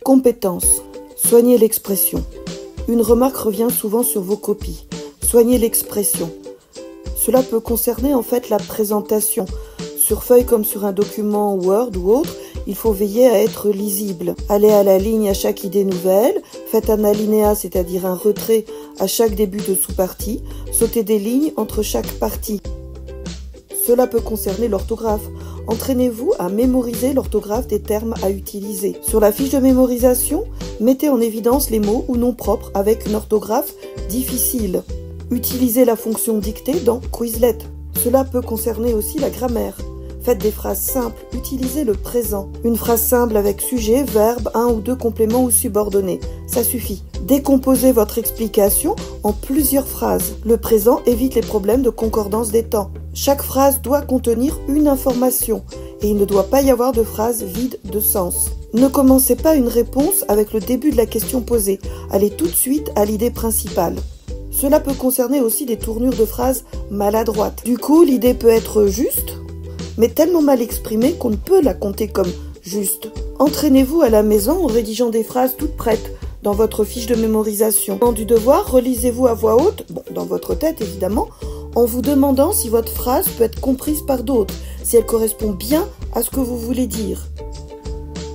Compétences. Soignez l'expression. Une remarque revient souvent sur vos copies. Soignez l'expression. Cela peut concerner en fait la présentation. Sur feuille comme sur un document Word ou autre, il faut veiller à être lisible. Allez à la ligne à chaque idée nouvelle, faites un alinéa, c'est-à-dire un retrait à chaque début de sous-partie, sautez des lignes entre chaque partie. Cela peut concerner l'orthographe. Entraînez-vous à mémoriser l'orthographe des termes à utiliser. Sur la fiche de mémorisation, mettez en évidence les mots ou noms propres avec une orthographe difficile. Utilisez la fonction dictée dans Quizlet. Cela peut concerner aussi la grammaire. Faites des phrases simples, utilisez le présent. Une phrase simple avec sujet, verbe, un ou deux compléments ou subordonnés. Ça suffit. Décomposez votre explication en plusieurs phrases. Le présent évite les problèmes de concordance des temps. Chaque phrase doit contenir une information et il ne doit pas y avoir de phrase vide de sens. Ne commencez pas une réponse avec le début de la question posée. Allez tout de suite à l'idée principale. Cela peut concerner aussi des tournures de phrases maladroites. Du coup, l'idée peut être juste, mais tellement mal exprimée qu'on ne peut la compter comme juste. Entraînez-vous à la maison en rédigeant des phrases toutes prêtes dans votre fiche de mémorisation. Dans du devoir, relisez-vous à voix haute, dans votre tête évidemment, en vous demandant si votre phrase peut être comprise par d'autres, si elle correspond bien à ce que vous voulez dire.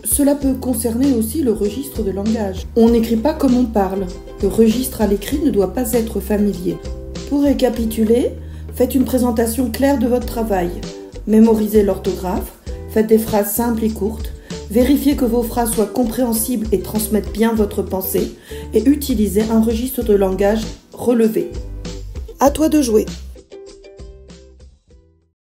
Cela peut concerner aussi le registre de langage. On n'écrit pas comme on parle. Le registre à l'écrit ne doit pas être familier. Pour récapituler, faites une présentation claire de votre travail. Mémorisez l'orthographe, faites des phrases simples et courtes, vérifiez que vos phrases soient compréhensibles et transmettent bien votre pensée, et utilisez un registre de langage relevé. À toi de jouer!